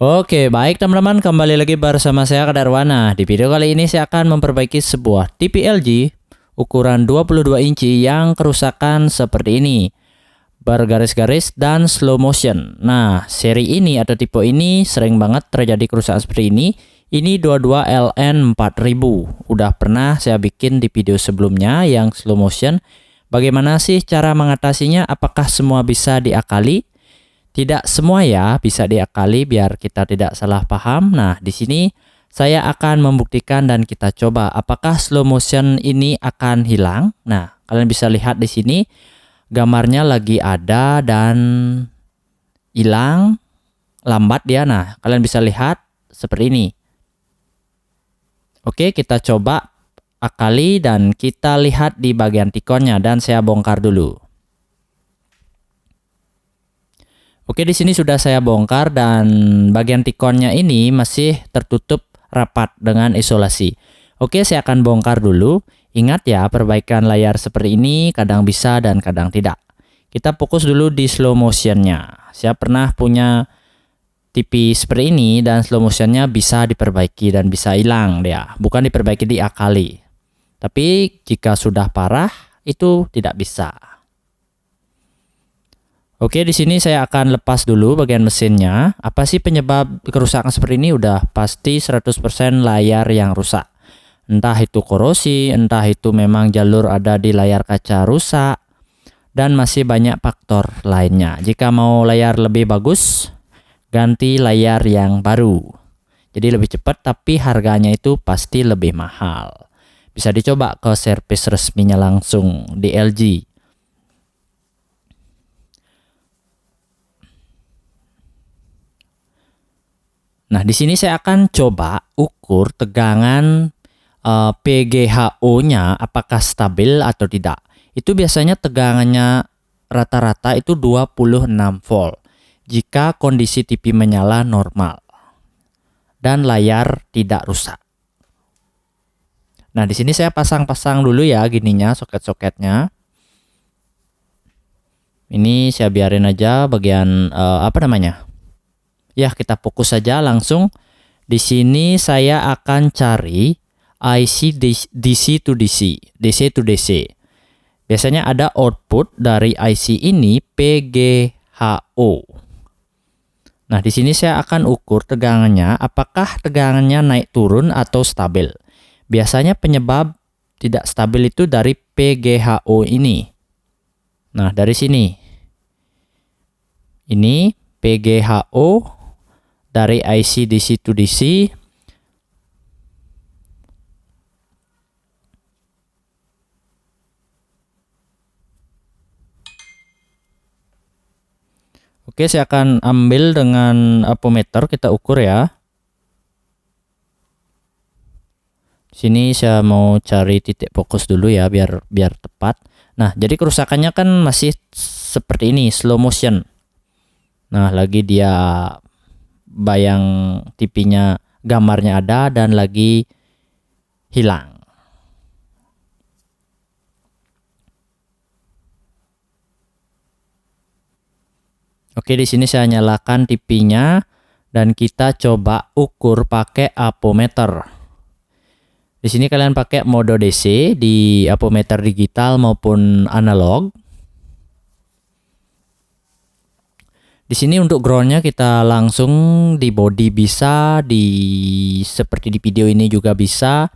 Oke, baik teman-teman, kembali lagi bersama saya Kadarwana. Di video kali ini saya akan memperbaiki sebuah TV LG ukuran 22 inci yang kerusakan seperti ini, bergaris-garis dan slow motion. Nah, seri ini atau tipe ini sering banget terjadi kerusakan seperti ini. Ini 22LN4000. Udah pernah saya bikin di video sebelumnya yang slow motion. Bagaimana sih cara mengatasinya? Apakah semua bisa diakali? Tidak semua ya bisa diakali, biar kita tidak salah paham. Nah, di sini saya akan membuktikan dan kita coba apakah slow motion ini akan hilang. Nah, kalian bisa lihat di sini gambarnya lagi ada dan hilang, lambat dia. Nah, kalian bisa lihat seperti ini. Oke, kita coba akali dan kita lihat di bagian tikonnya dan saya bongkar dulu. Oke, di sini sudah saya bongkar dan bagian tikonnya ini masih tertutup rapat dengan isolasi. Oke, saya akan bongkar dulu. Ingat ya, perbaikan layar seperti ini kadang bisa dan kadang tidak. Kita fokus dulu di slow motionnya. Saya pernah punya TV seperti ini dan slow motionnya bisa diperbaiki dan bisa hilang dia. Bukan diperbaiki, diakali. Tapi jika sudah parah itu tidak bisa. Oke, di sini saya akan lepas dulu bagian mesinnya. Apa sih penyebab kerusakan seperti ini? Udah pasti 100% layar yang rusak. Entah itu korosi, entah itu memang jalur ada di layar kaca rusak, dan masih banyak faktor lainnya. Jika mau layar lebih bagus, ganti layar yang baru. Jadi lebih cepat, tapi harganya itu pasti lebih mahal. Bisa dicoba ke servis resminya langsung di LG. Nah, di sini saya akan coba ukur tegangan PGHO-nya apakah stabil atau tidak. Itu biasanya tegangannya rata-rata itu 26 volt jika kondisi TV menyala normal dan layar tidak rusak. Nah, di sini saya pasang-pasang dulu ya gininya, soket-soketnya. Ini saya biarin aja bagian ya, kita fokus saja langsung. Di sini saya akan cari IC DC to DC, DC to DC. Biasanya ada output dari IC ini PGHO. Nah, di sini saya akan ukur tegangannya, apakah tegangannya naik turun atau stabil. Biasanya penyebab tidak stabil itu dari PGHO ini. Nah, dari sini. Ini PGHO dari IC DC to DC. Oke, saya akan ambil dengan ampermeter, kita ukur ya. Sini saya mau cari titik fokus dulu ya biar tepat. Nah, jadi kerusakannya kan masih seperti ini, slow motion. Nah, lagi dia bayang TV-nya, gambarnya ada dan lagi hilang. Oke, di sini saya nyalakan TV-nya dan kita coba ukur pakai ampermeter. Di sini kalian pakai mode DC di ampermeter digital maupun analog. Di sini untuk groundnya kita langsung di body bisa, seperti di video ini juga bisa.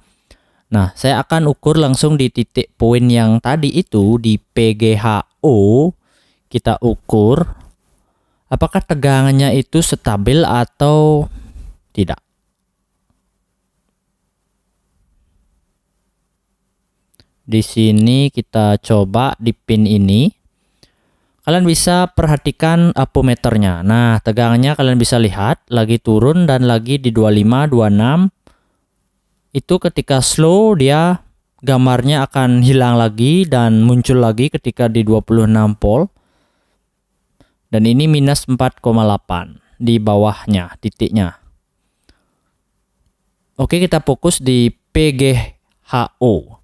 Nah, saya akan ukur langsung di titik poin yang tadi itu di PGHO. Kita ukur apakah tegangannya itu stabil atau tidak. Di sini kita coba di pin ini. Kalian bisa perhatikan ampermeternya. Nah, tegangannya kalian bisa lihat lagi turun dan lagi di 25, 26. Itu ketika slow dia gambarnya akan hilang lagi dan muncul lagi ketika di 26 volt. Dan ini minus 4,8 di bawahnya titiknya. Oke, kita fokus di PGHO.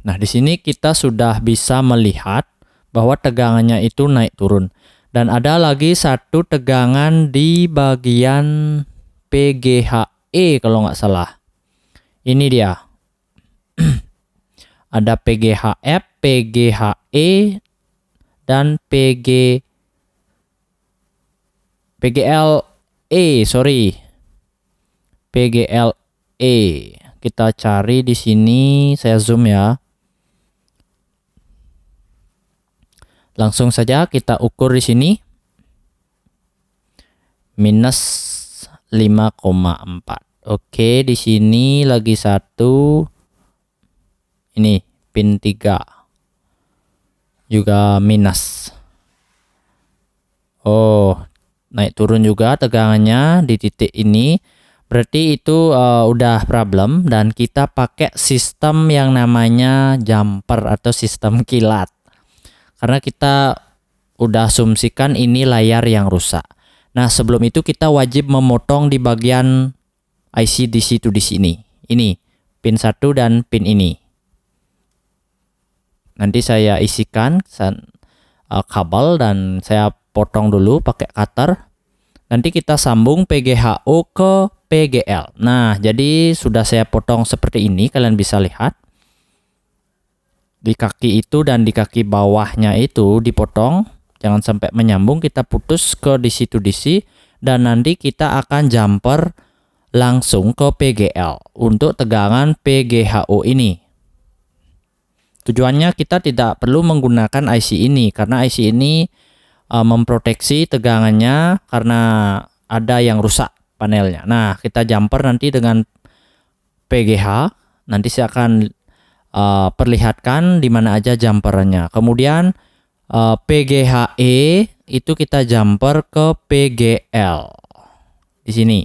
Nah, di sini kita sudah bisa melihat bahwa tegangannya itu naik turun. Dan ada lagi satu tegangan di bagian PGHE kalau nggak salah. Ini dia. Ada PGHF, PGHE, dan PGLE, sorry. PGLE. Kita cari di sini, saya zoom ya. Langsung saja kita ukur di sini. Minus 5,4. Oke, di sini lagi satu. Ini pin 3. Juga minus. Oh, naik turun juga tegangannya di titik ini. Berarti itu udah problem dan kita pakai sistem yang namanya jumper atau sistem kilat. Karena kita udah asumsikan ini layar yang rusak. Nah, sebelum itu kita wajib memotong di bagian IC DC to DC ini. Ini pin 1 dan pin ini. Nanti saya isikan kabel dan saya potong dulu pakai cutter. Nanti kita sambung PGHO ke PGL. Nah, jadi sudah saya potong seperti ini, kalian bisa lihat. Di kaki itu dan di kaki bawahnya itu dipotong, jangan sampai menyambung, kita putus ke DC to DC dan nanti kita akan jumper langsung ke PGL untuk tegangan PGHO ini. Tujuannya kita tidak perlu menggunakan IC ini karena IC ini memproteksi tegangannya karena ada yang rusak panelnya. Nah, kita jumper nanti dengan PGH. Nanti saya akan perlihatkan di mana aja jumperannya. Kemudian PGHE itu kita jumper ke PGL. Di sini.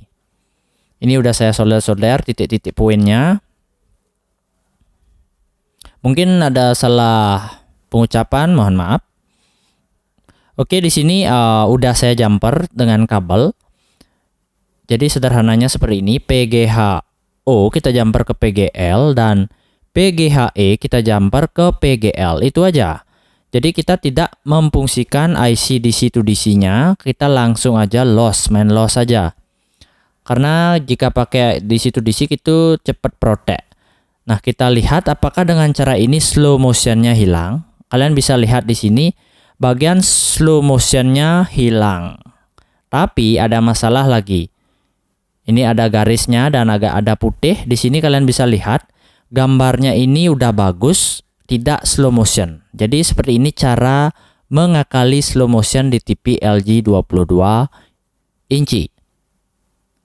Ini udah saya solder-solder titik-titik poinnya. Mungkin ada salah pengucapan, mohon maaf. Oke, di sini udah saya jumper dengan kabel. Jadi sederhananya seperti ini, PGHO kita jumper ke PGL dan PGHE kita jumper ke PGL, itu aja. Jadi kita tidak memfungsikan IC DC to DC-nya, kita langsung aja main loss saja. Karena jika pakai DC to DC itu cepat protek. Nah, kita lihat apakah dengan cara ini slow motionnya hilang. Kalian bisa lihat di sini bagian slow motionnya hilang. Tapi ada masalah lagi. Ini ada garisnya dan agak ada putih. Di sini kalian bisa lihat gambarnya ini udah bagus, tidak slow motion. Jadi seperti ini cara mengakali slow motion di TV LG 22 inci.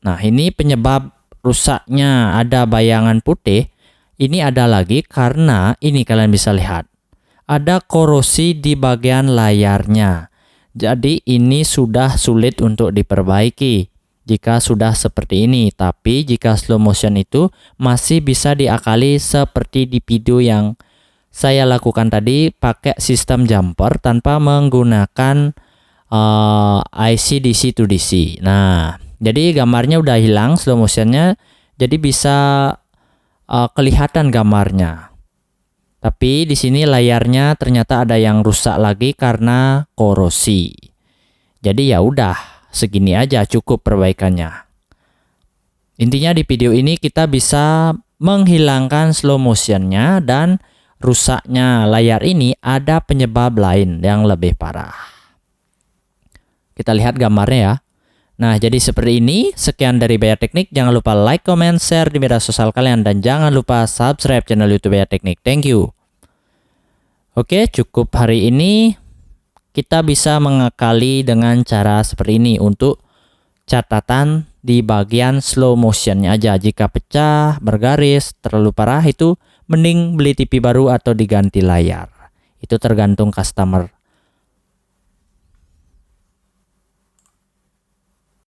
Nah, ini penyebab rusaknya ada bayangan putih. Ini ada lagi karena ini kalian bisa lihat. Ada korosi di bagian layarnya. Jadi ini sudah sulit untuk diperbaiki jika sudah seperti ini. Tapi jika slow motion itu masih bisa diakali seperti di video yang saya lakukan tadi pakai sistem jumper tanpa menggunakan IC DC to DC. Nah, jadi gambarnya udah hilang slow motionnya, jadi bisa kelihatan gambarnya. Tapi di sini layarnya ternyata ada yang rusak lagi karena korosi. Jadi ya udah, segini aja cukup perbaikannya. Intinya di video ini kita bisa menghilangkan slow motionnya dan rusaknya layar ini ada penyebab lain yang lebih parah. Kita lihat gambarnya ya. Nah, jadi seperti ini. Sekian dari Bayar Teknik. Jangan lupa like, comment, share di media sosial kalian. Dan jangan lupa subscribe channel YouTube Bayar Teknik. Thank you. Oke, cukup hari ini. Kita bisa mengakali dengan cara seperti ini. Untuk catatan di bagian slow motionnya aja. Jika pecah, bergaris, terlalu parah itu mending beli TV baru atau diganti layar. Itu tergantung customer